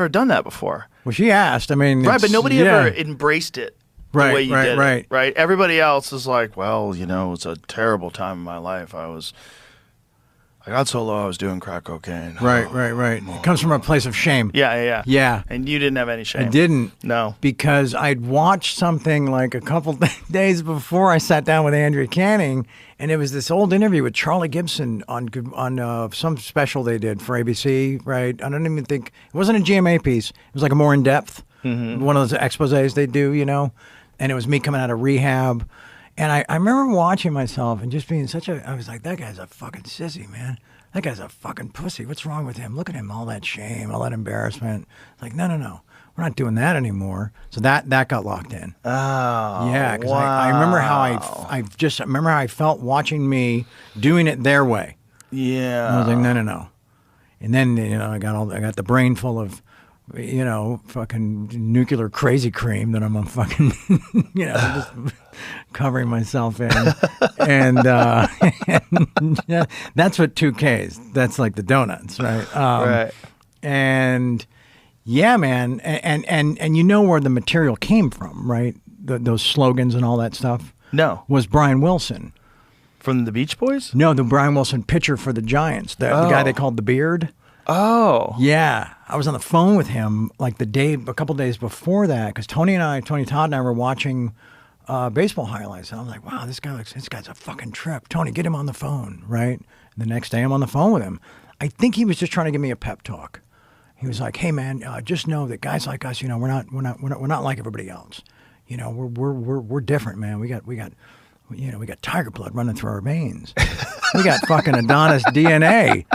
never done that before. Well, she asked. I mean, right, but nobody ever embraced it the way you did it. Right. Everybody else is like, well, you know, it's a terrible time in my life. I got so low I was doing crack cocaine. Right. It comes from a place of shame. Yeah. And you didn't have any shame. I didn't. No. Because I'd watched something like a couple days before I sat down with Andrea Canning, and it was this old interview with Charlie Gibson on some special they did for ABC, right? I don't even think, it wasn't a GMA piece. It was like a more in-depth, one of those exposés they do, you know? And it was me coming out of rehab. And I remember watching myself and just being I was like, that guy's a fucking sissy, man. That guy's a fucking pussy. What's wrong with him? Look at him, all that shame, all that embarrassment. Like, no. We're not doing that anymore. So that got locked in. Oh, yeah, because I remember how I remember how I felt watching me doing it their way. Yeah. And I was like, no. And then, you know, I got the brain full of, you know, fucking nuclear crazy cream that I'm fucking, you know, just covering myself in. And yeah, that's what 2Ks. That's like the donuts, right? Right. And yeah, man. And you know where the material came from, right? Those slogans and all that stuff? No. Was Brian Wilson. From the Beach Boys? No, the Brian Wilson pitcher for the Giants. The guy they called the Beard. Oh. Yeah. I was on the phone with him like a couple days before that, because Tony Todd and I were watching baseball highlights. And I was like, wow, this guy's a fucking trip. Tony, get him on the phone, right? And the next day I'm on the phone with him. I think he was just trying to give me a pep talk. He was like, hey man, just know that guys like us, you know, we're not like everybody else. You know, we're different, man. We got tiger blood running through our veins. We got fucking Adonis DNA.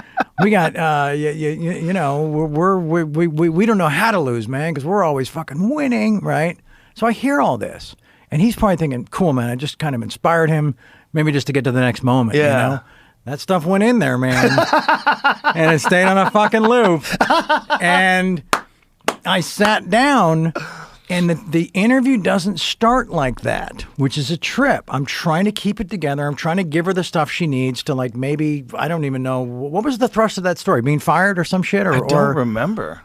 We got, you know, we don't know how to lose, man, because we're always fucking winning, right? So I hear all this, and he's probably thinking, cool, man, I just kind of inspired him, maybe just to get to the next moment, you know? That stuff went in there, man, and it stayed on a fucking loop. And I sat down, and the interview doesn't start like that, which is a trip. I'm trying to keep it together. I'm trying to give her the stuff she needs to, like, maybe, I don't even know, what was the thrust of that story? Being fired or some shit? I don't remember.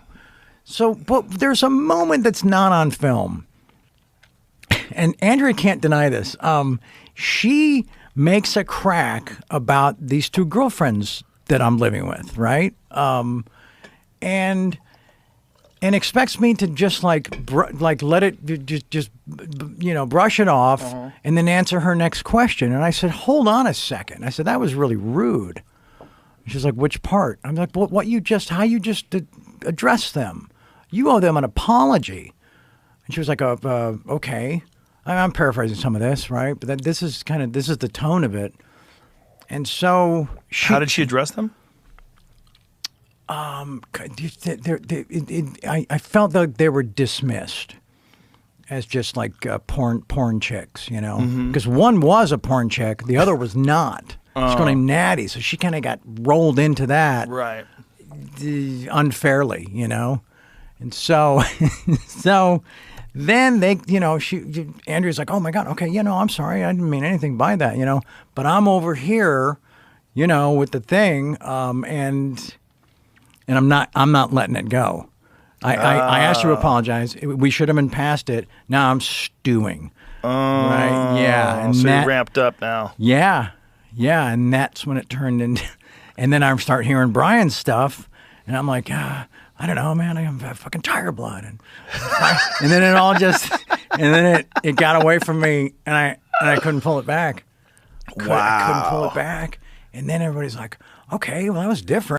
So, but there's a moment that's not on film. And Andrea can't deny this. She makes a crack about these two girlfriends that I'm living with, right? And expects me to just like let it just you know, brush it off and then answer her next question. And I said, hold on a second. I said, that was really rude. She's like, which part? I'm like, well, how you just address them. You owe them an apology. And she was like, okay. I'm paraphrasing some of this, right? But this is the tone of it. And so how did she address them? I felt like they were dismissed as just like porn chicks, you know? Because one was a porn chick, the other was not. She's girl named Natty, so she kind of got rolled into that, right? Unfairly, you know. And so, then they, you know, Andrea's like, oh my God, okay, you know, I'm sorry, I didn't mean anything by that, you know. But I'm over here, you know, with the thing, and I'm not letting it go. I asked her to apologize. We should have been past it. Now I'm stewing. Right? Yeah. And so you're ramped up now. Yeah. And that's when it turned into. And then I start hearing Brian's stuff, and I'm like, I don't know, man. I have fucking tiger blood, and then it all just, and then it got away from me, and I couldn't pull it back. I couldn't pull it back, and then everybody's like, okay, well that was different.